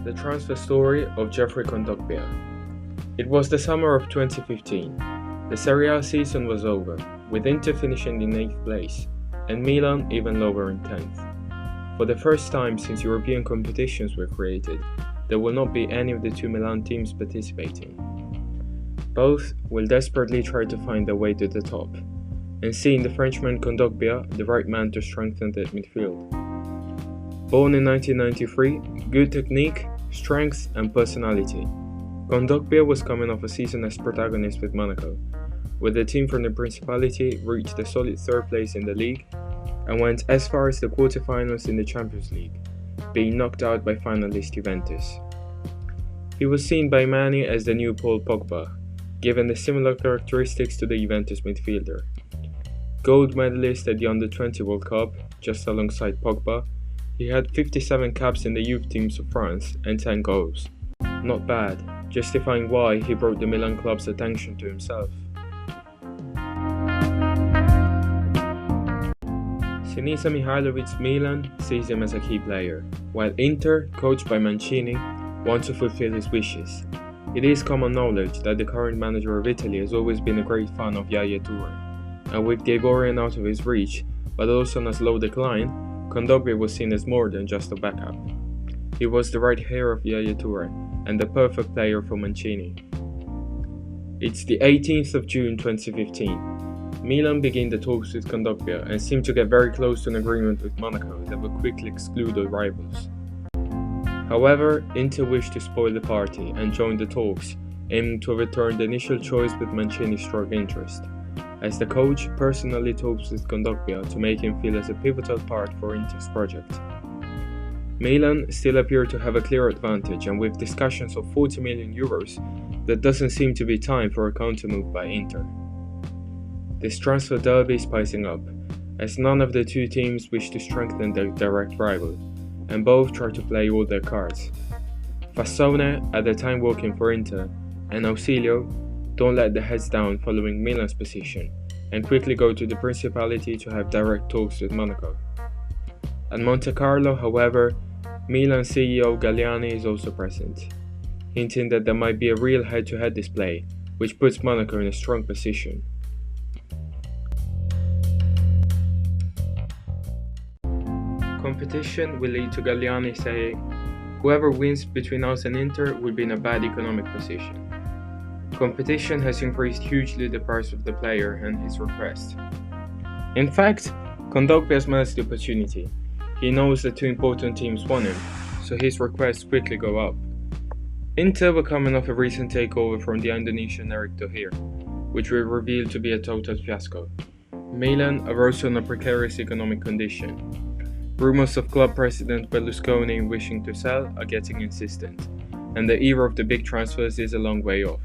The transfer story of Geoffrey Kondogbia. It was the summer of 2015. The Serie A season was over, with Inter finishing in 8th place, and Milan even lower in 10th. For the first time since European competitions were created, there will not be any of the two Milan teams participating. Both will desperately try to find their way to the top, and seeing the Frenchman Kondogbia the right man to strengthen that midfield. Born in 1993, good technique, strength and personality, Kondogbia was coming off a season as protagonist with Monaco, where the team from the Principality reached a solid 3rd place in the league and went as far as the quarterfinals in the Champions League, being knocked out by finalist Juventus. He was seen by many as the new Paul Pogba, given the similar characteristics to the Juventus midfielder. Gold medalist at the Under-20 World Cup, just alongside Pogba, he had 57 caps in the youth teams of France and 10 goals. Not bad, justifying why he brought the Milan club's attention to himself. Sinisa Mihajlovic's Milan sees him as a key player, while Inter, coached by Mancini, wants to fulfill his wishes. It is common knowledge that the current manager of Italy has always been a great fan of Yaya Toure, and with the Ivorian out of his reach, but also on a slow decline, Kondogbia was seen as more than just a backup. He was the right hair of Yaya Toure and the perfect player for Mancini. It's the 18th of June 2015. Milan began the talks with Kondogbia and seemed to get very close to an agreement with Monaco that would quickly exclude the rivals. However, Inter wished to spoil the party and joined the talks, aiming to overturn the initial choice with Mancini's strong interest, as the coach personally talks with Kondogbia to make him feel as a pivotal part for Inter's project. Milan still appear to have a clear advantage, and with discussions of 40 million euros, there doesn't seem to be time for a counter-move by Inter. This transfer derby is spicing up, as none of the two teams wish to strengthen their direct rival, and both try to play all their cards. Fassone, at the time working for Inter, and Ausilio don't let their heads down following Milan's position, and quickly go to the Principality to have direct talks with Monaco. At Monte Carlo, however, Milan CEO Galliani is also present, hinting that there might be a real head-to-head display, which puts Monaco in a strong position. Competition will lead to Galliani saying, "Whoever wins between us and Inter will be in a bad economic position." Competition has increased hugely the price of the player and his request. In fact, Kondogbia has managed the opportunity. He knows that two important teams want him, so his requests quickly go up. Inter were coming off a recent takeover from the Indonesian Eric Thohir, which will reveal to be a total fiasco. Milan are also in a precarious economic condition. Rumors of club president Berlusconi wishing to sell are getting insistent, and the era of the big transfers is a long way off.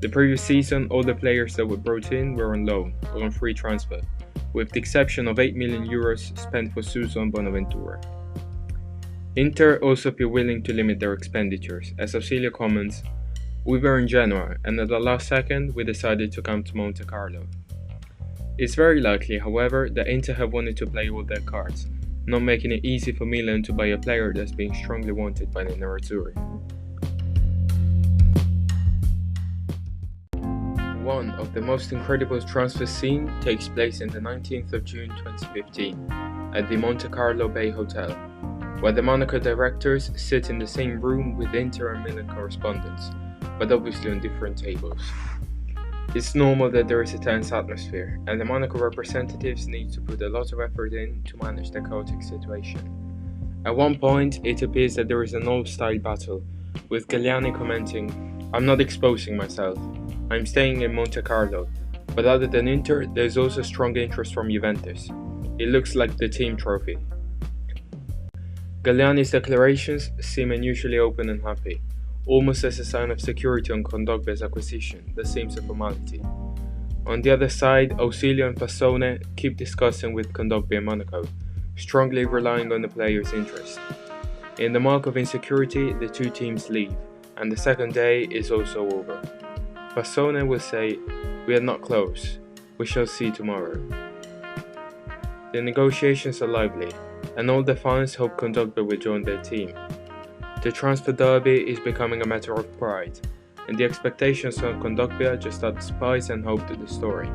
The previous season, all the players that were brought in were on loan or on free transfer, with the exception of 8 million euros spent for Suso and Bonaventura. Inter also appear willing to limit their expenditures, as Ausilio comments, "We were in Genoa, and at the last second we decided to come to Monte Carlo." It's very likely, however, that Inter have wanted to play all their cards, not making it easy for Milan to buy a player that's being strongly wanted by the Nerazzurri. One of the most incredible transfers seen takes place on the 19th of June 2015 at the Monte Carlo Bay Hotel, where the Monaco directors sit in the same room with Inter and Milan correspondents, but obviously on different tables. It's normal that there is a tense atmosphere, and the Monaco representatives need to put a lot of effort in to manage the chaotic situation. At one point, it appears that there is an old-style battle, with Galliani commenting, "I'm not exposing myself. I'm staying in Monte Carlo, but other than Inter, there's also strong interest from Juventus. It looks like the team trophy." Galliani's declarations seem unusually open and happy, almost as a sign of security on Kondogbia's acquisition that seems a formality. On the other side, Ausilio and Fassone keep discussing with Kondogbia and Monaco, strongly relying on the player's interest. In the mark of insecurity, the two teams leave, and the second day is also over. Fassone will say, "We are not close. We shall see tomorrow." The negotiations are lively, and all the fans hope Kondogbia will join their team. The transfer derby is becoming a matter of pride, and the expectations on Kondogbia just add spice and hope to the story.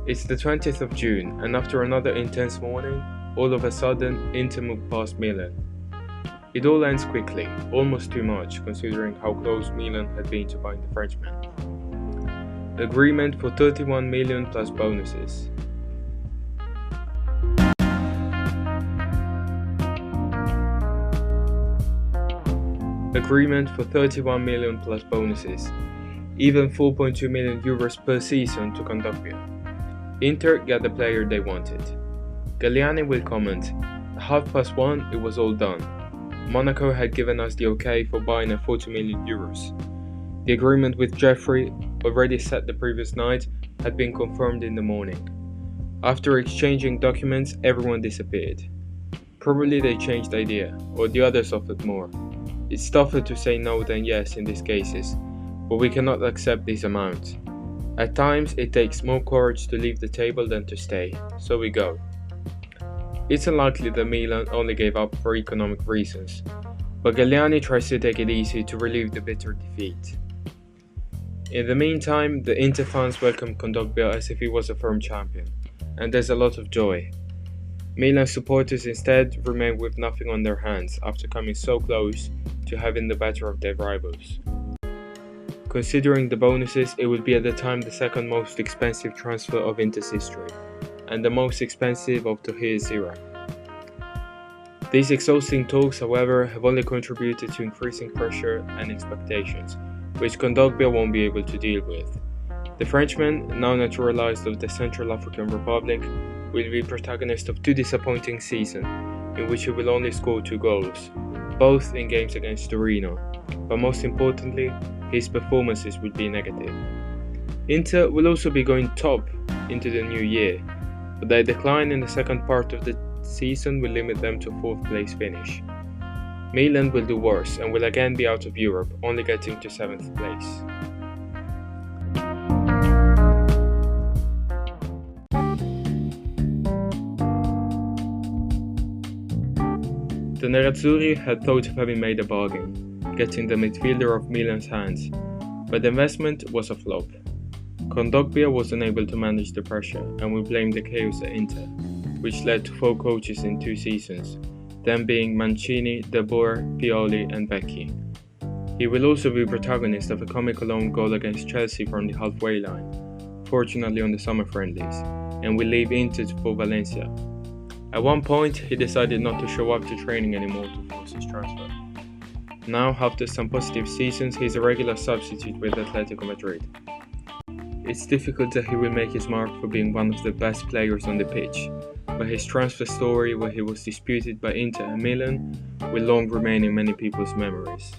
It's the 20th of June, and after another intense morning, all of a sudden, Inter moved past Milan. It all ends quickly, almost too much considering how close Milan had been to buying the Frenchman. Agreement for 31 million plus bonuses. Agreement for 31 million plus bonuses, even 4.2 million euros per season to Kondogbia. Inter got the player they wanted. Galliani will comment, at 1:30 it was all done. Monaco had given us the okay for buying at 40 million euros. The agreement with Geoffrey, already set the previous night, had been confirmed in the morning. After exchanging documents, everyone disappeared. Probably they changed idea, or the others offered more. It's tougher to say no than yes in these cases, but we cannot accept this amount. At times, it takes more courage to leave the table than to stay, so we go. It's unlikely that Milan only gave up for economic reasons, but Galliani tries to take it easy to relieve the bitter defeat. In the meantime, the Inter fans welcome Kondogbia as if he was a firm champion, and there's a lot of joy. Milan supporters instead remain with nothing on their hands after coming so close to having the better of their rivals. Considering the bonuses, it would be at the time the second most expensive transfer of Inter's history, and the most expensive of Tohir's era. These exhausting talks, however, have only contributed to increasing pressure and expectations, which Kondogbia won't be able to deal with. The Frenchman, now naturalized of the Central African Republic, will be protagonist of two disappointing seasons, in which he will only score 2 goals, both in games against Torino, but most importantly, his performances will be negative. Inter will also be going top into the new year, but their decline in the second part of the season will limit them to 4th place finish. Milan will do worse and will again be out of Europe, only getting to 7th place. The Nerazzurri had thought of having made a bargain, getting the midfielder off Milan's hands, but the investment was a flop. Kondogbia was unable to manage the pressure and will blame the chaos at Inter, which led to 4 coaches in 2 seasons, them being Mancini, De Boer, Pioli and Vecchi. He will also be protagonist of a comical own goal against Chelsea from the halfway line, fortunately on the summer friendlies, and will leave Inter for Valencia. At one point, he decided not to show up to training anymore to force his transfer. Now, after some positive seasons, he is a regular substitute with Atletico Madrid. It's difficult that he will make his mark for being one of the best players on the pitch, but his transfer story where he was disputed by Inter and Milan will long remain in many people's memories.